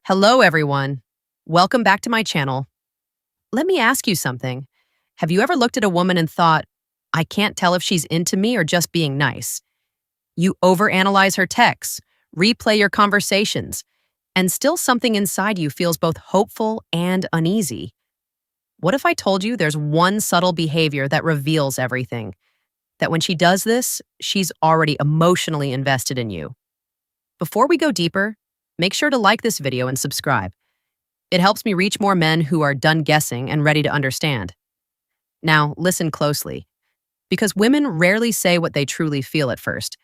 Hello, everyone. Welcome back to my channel. Let me ask you something. Have you ever looked at a woman and thought, I can't tell if she's into me or just being nice? You overanalyze her texts, replay your conversations, and still something inside you feels both hopeful and uneasy. What if I told you there's one subtle behavior that reveals everything? That when she does this, she's already emotionally invested in you. Before we go deeper, make sure to like this video and subscribe. It helps me reach more men who are done guessing and ready to understand. Now, listen closely, because women rarely say what they truly feel at first.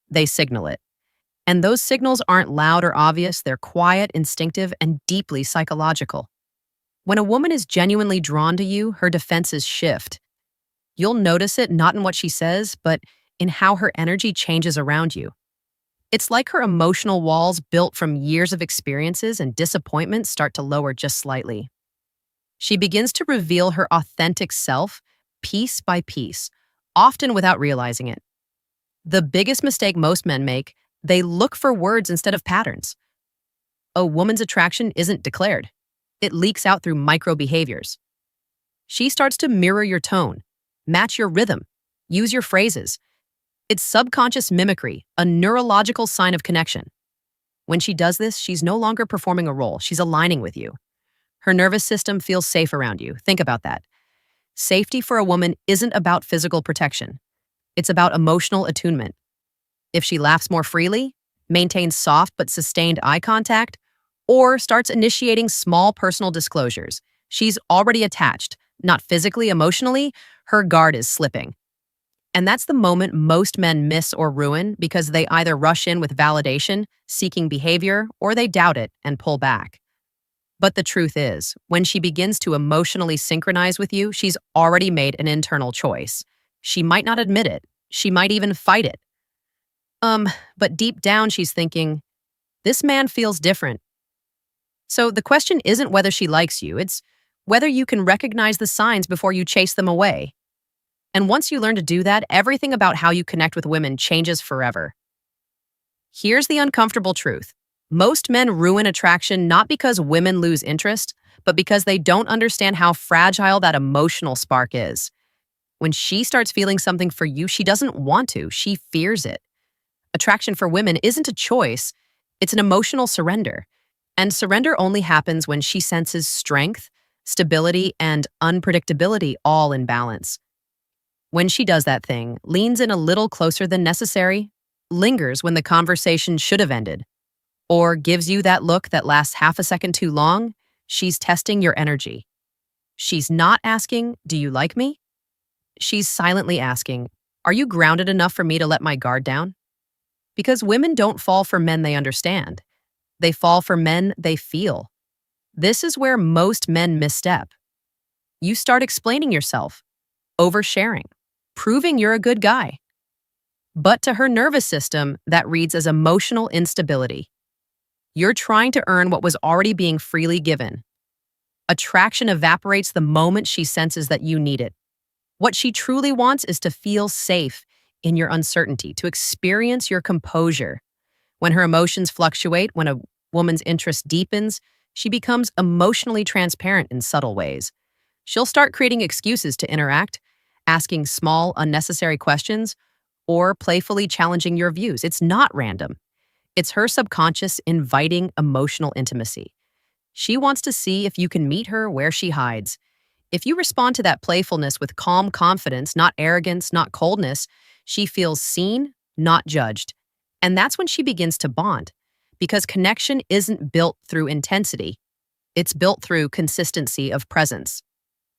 They signal it. And those signals aren't loud or obvious, they're quiet, instinctive, and deeply psychological. When a woman is genuinely drawn to you, her defenses shift. You'll notice it not in what she says, but in how her energy changes around you. It's like her emotional walls built from years of experiences and disappointments start to lower just slightly. She begins to reveal her authentic self, piece by piece, often without realizing it. The biggest mistake most men make, they look for words instead of patterns. A woman's attraction isn't declared. It leaks out through micro behaviors. She starts to mirror your tone, match your rhythm, use your phrases. It's subconscious mimicry, a neurological sign of connection. When she does this, she's no longer performing a role, she's aligning with you. Her nervous system feels safe around you. Think about that. Safety for a woman isn't about physical protection. It's about emotional attunement. If she laughs more freely, maintains soft but sustained eye contact, or starts initiating small personal disclosures, she's already attached, not physically, emotionally, her guard is slipping. And that's the moment most men miss or ruin because they either rush in with validation, seeking behavior, or they doubt it and pull back. But the truth is, when she begins to emotionally synchronize with you, she's already made an internal choice. She might not admit it. She might even fight it. But deep down she's thinking, this man feels different. So the question isn't whether she likes you, it's whether you can recognize the signs before you chase them away. And once you learn to do that, everything about how you connect with women changes forever. Here's the uncomfortable truth. Most men ruin attraction not because women lose interest, but because they don't understand how fragile that emotional spark is. When she starts feeling something for you, she doesn't want to, she fears it. Attraction for women isn't a choice, it's an emotional surrender. And surrender only happens when she senses strength, stability, and unpredictability all in balance. When she does that thing, leans in a little closer than necessary, lingers when the conversation should have ended, or gives you that look that lasts half a second too long, she's testing your energy. She's not asking, do you like me? She's silently asking, are you grounded enough for me to let my guard down? Because women don't fall for men they understand. They fall for men they feel. This is where most men misstep. You start explaining yourself, oversharing, proving you're a good guy. But to her nervous system, that reads as emotional instability. You're trying to earn what was already being freely given. Attraction evaporates the moment she senses that you need it. What she truly wants is to feel safe in your uncertainty, to experience your composure. When her emotions fluctuate, when a woman's interest deepens, she becomes emotionally transparent in subtle ways. She'll start creating excuses to interact, asking small, unnecessary questions, or playfully challenging your views. It's not random. It's her subconscious inviting emotional intimacy. She wants to see if you can meet her where she hides. If you respond to that playfulness with calm confidence, not arrogance, not coldness, she feels seen, not judged. And that's when she begins to bond. Because connection isn't built through intensity. It's built through consistency of presence.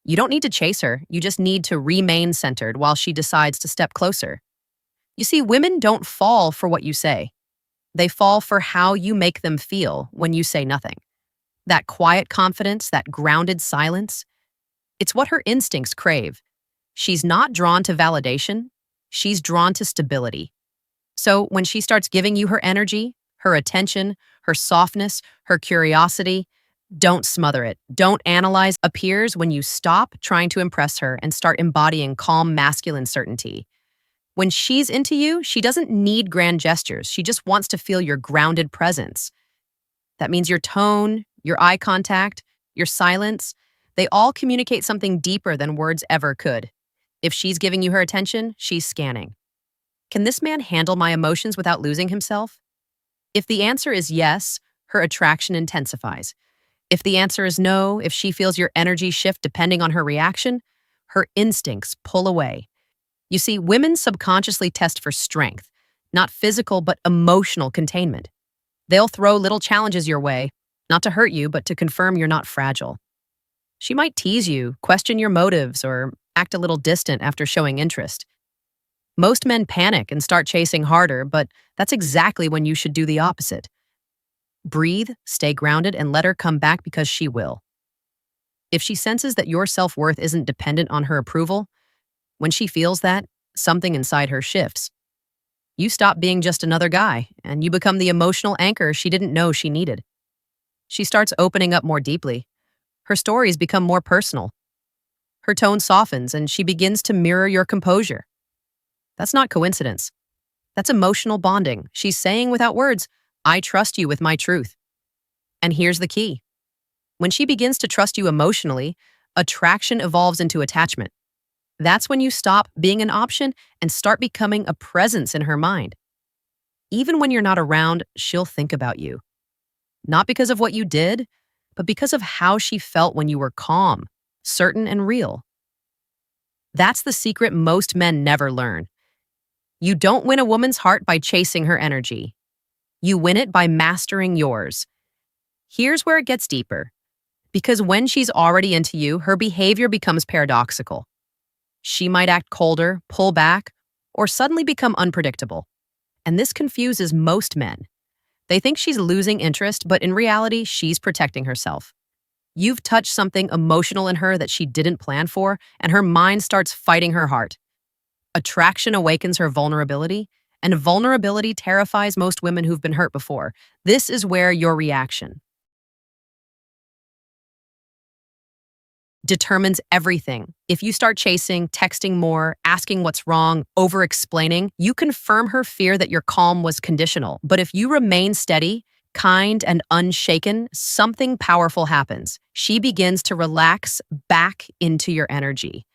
You don't need to chase her, you just need to remain centered while she decides to step closer. You see, women don't fall for what you say. They fall for how you make them feel when you say nothing. That quiet confidence, that grounded silence, it's what her instincts crave. She's not drawn to validation, she's drawn to stability. So when she starts giving you her energy, her attention, her softness, her curiosity, don't smother it. Don't analyze. Appears when you stop trying to impress her and start embodying calm masculine certainty. When she's into you, she doesn't need grand gestures. She just wants to feel your grounded presence. That means your tone, your eye contact, your silence, they all communicate something deeper than words ever could. If she's giving you her attention, she's scanning. Can this man handle my emotions without losing himself? If the answer is yes, her attraction intensifies. If the answer is no, if she feels your energy shift depending on her reaction, her instincts pull away. You see, women subconsciously test for strength, not physical but emotional containment. They'll throw little challenges your way, not to hurt you, but to confirm you're not fragile. She might tease you, question your motives, or act a little distant after showing interest. Most men panic and start chasing harder, but that's exactly when you should do the opposite. Breathe, stay grounded, and let her come back because she will. If she senses that your self-worth isn't dependent on her approval, when she feels that, something inside her shifts. You stop being just another guy, and you become the emotional anchor she didn't know she needed. She starts opening up more deeply. Her stories become more personal. Her tone softens, and she begins to mirror your composure. That's not coincidence. That's emotional bonding. She's saying without words, I trust you with my truth. And here's the key. When she begins to trust you emotionally, attraction evolves into attachment. That's when you stop being an option and start becoming a presence in her mind. Even when you're not around, she'll think about you. Not because of what you did, but because of how she felt when you were calm, certain, and real. That's the secret most men never learn. You don't win a woman's heart by chasing her energy. You win it by mastering yours. Here's where it gets deeper. Because when she's already into you, her behavior becomes paradoxical. She might act colder, pull back, or suddenly become unpredictable. And this confuses most men. They think she's losing interest, but in reality, she's protecting herself. You've touched something emotional in her that she didn't plan for, and her mind starts fighting her heart. Attraction awakens her vulnerability, and vulnerability terrifies most women who've been hurt before. This is where your reaction determines everything. If you start chasing, texting more, asking what's wrong, over-explaining, you confirm her fear that your calm was conditional. But if you remain steady, kind, and unshaken, something powerful happens. She begins to relax back into your energy.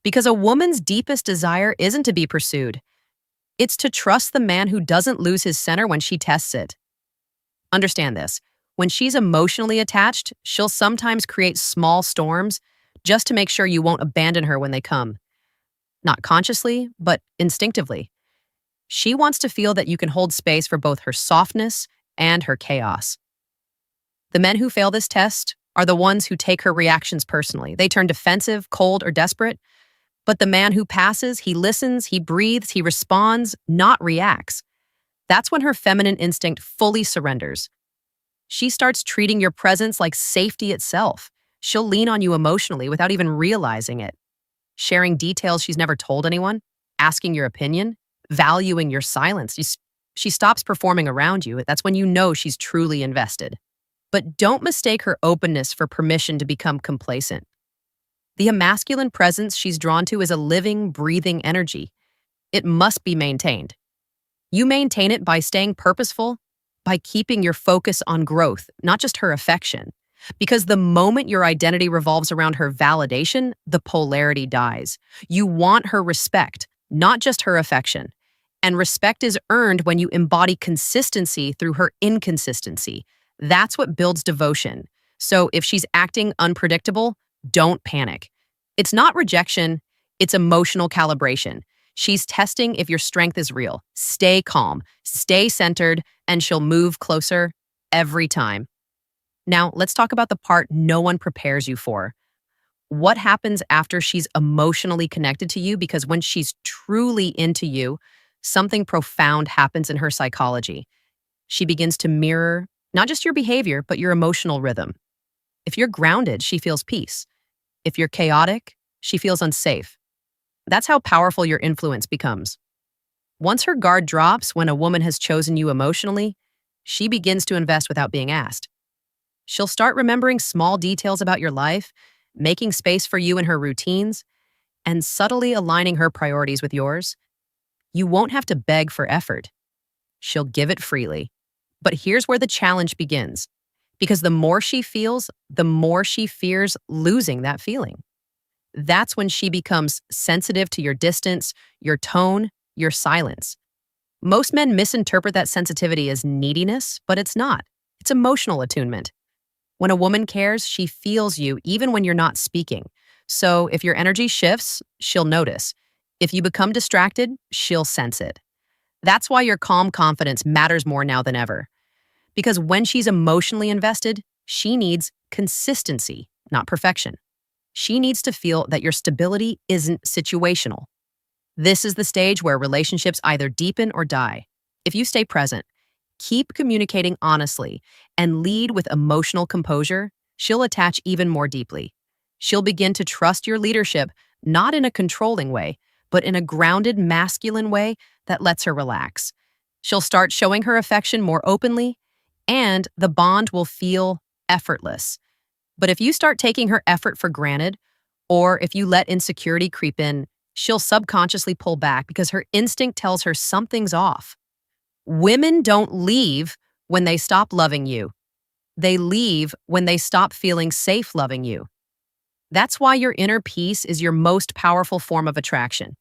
Because a woman's deepest desire isn't to be pursued. It's to trust the man who doesn't lose his center when she tests it. Understand this. When she's emotionally attached, she'll sometimes create small storms just to make sure you won't abandon her when they come. Not consciously, but instinctively. She wants to feel that you can hold space for both her softness and her chaos. The men who fail this test are the ones who take her reactions personally. They turn defensive, cold, or desperate. But the man who passes, he listens, he breathes, he responds, not reacts. That's when her feminine instinct fully surrenders. She starts treating your presence like safety itself. She'll lean on you emotionally without even realizing it, sharing details she's never told anyone, asking your opinion, valuing your silence. She stops performing around you. That's when you know she's truly invested. But don't mistake her openness for permission to become complacent. The emasculine presence she's drawn to is a living, breathing energy. It must be maintained. You maintain it by staying purposeful, by keeping your focus on growth, not just her affection. Because the moment your identity revolves around her validation, the polarity dies. You want her respect, not just her affection. And respect is earned when you embody consistency through her inconsistency. That's what builds devotion. So if she's acting unpredictable, don't panic. It's not rejection, it's emotional calibration. She's testing if your strength is real. Stay calm, stay centered, and she'll move closer every time. Now, let's talk about the part no one prepares you for. What happens after she's emotionally connected to you? Because when she's truly into you, something profound happens in her psychology. She begins to mirror not just your behavior, but your emotional rhythm. If you're grounded, she feels peace. If you're chaotic, she feels unsafe. That's how powerful your influence becomes. Once her guard drops when a woman has chosen you emotionally, she begins to invest without being asked. She'll start remembering small details about your life, making space for you in her routines, and subtly aligning her priorities with yours. You won't have to beg for effort. She'll give it freely. But here's where the challenge begins. Because the more she feels, the more she fears losing that feeling. That's when she becomes sensitive to your distance, your tone, your silence. Most men misinterpret that sensitivity as neediness, but it's not. It's emotional attunement. When a woman cares, she feels you even when you're not speaking. So if your energy shifts, she'll notice. If you become distracted, she'll sense it. That's why your calm confidence matters more now than ever. Because when she's emotionally invested, she needs consistency, not perfection. She needs to feel that your stability isn't situational. This is the stage where relationships either deepen or die. If you stay present, keep communicating honestly, and lead with emotional composure, she'll attach even more deeply. She'll begin to trust your leadership, not in a controlling way, but in a grounded, masculine way that lets her relax. She'll start showing her affection more openly, and the bond will feel effortless. But if you start taking her effort for granted, or if you let insecurity creep in, she'll subconsciously pull back because her instinct tells her something's off. Women don't leave when they stop loving you. They leave when they stop feeling safe loving you. That's why your inner peace is your most powerful form of attraction.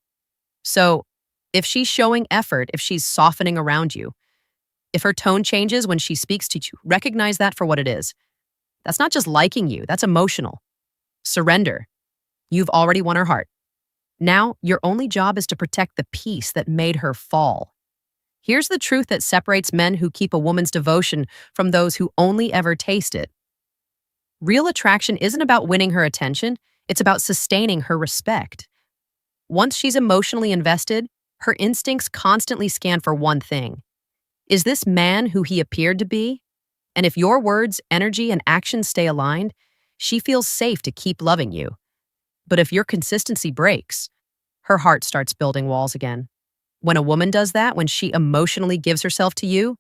So, if she's showing effort, if she's softening around you, if her tone changes when she speaks to you, recognize that for what it is. That's not just liking you, that's emotional. Surrender. You've already won her heart. Now, your only job is to protect the peace that made her fall. Here's the truth that separates men who keep a woman's devotion from those who only ever taste it. Real attraction isn't about winning her attention, it's about sustaining her respect. Once she's emotionally invested, her instincts constantly scan for one thing. Is this man who he appeared to be? And if your words, energy, and actions stay aligned, she feels safe to keep loving you. But if your consistency breaks, her heart starts building walls again. When a woman does that, when she emotionally gives herself to you,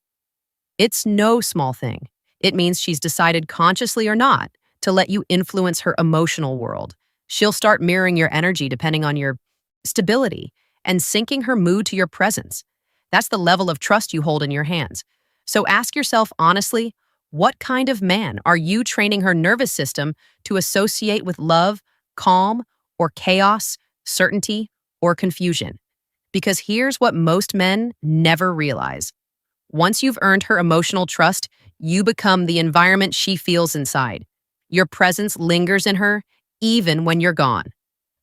it's no small thing. It means she's decided, consciously or not, to let you influence her emotional world. She'll start mirroring your energy depending on your stability and syncing her mood to your presence. That's the level of trust you hold in your hands. So ask yourself honestly, what kind of man are you training her nervous system to associate with love, calm, or chaos, certainty, or confusion? Because here's what most men never realize. Once you've earned her emotional trust, you become the environment she feels inside. Your presence lingers in her, even when you're gone.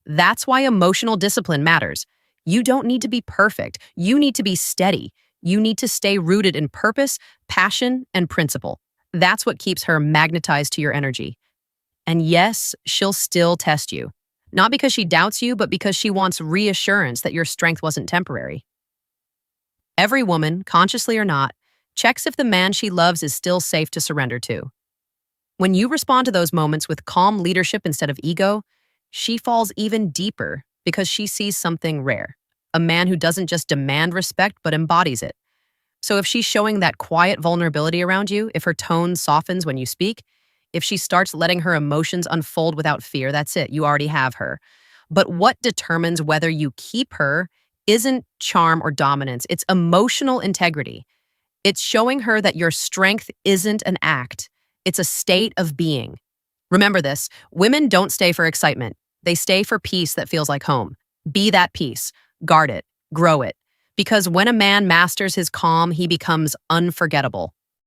That's why emotional discipline matters. You don't need to be perfect. You need to be steady. You need to stay rooted in purpose, passion, and principle. That's what keeps her magnetized to your energy. And yes, she'll still test you. Not because she doubts you, but because she wants reassurance that your strength wasn't temporary. Every woman, consciously or not, checks if the man she loves is still safe to surrender to. When you respond to those moments with calm leadership instead of ego, she falls even deeper because she sees something rare. A man who doesn't just demand respect, but embodies it. So if she's showing that quiet vulnerability around you, if her tone softens when you speak, if she starts letting her emotions unfold without fear, that's it, you already have her. But what determines whether you keep her isn't charm or dominance, it's emotional integrity. It's showing her that your strength isn't an act, it's a state of being. Remember this, women don't stay for excitement. They stay for peace that feels like home. Be that peace, guard it, grow it. Because when a man masters his calm, he becomes unforgettable.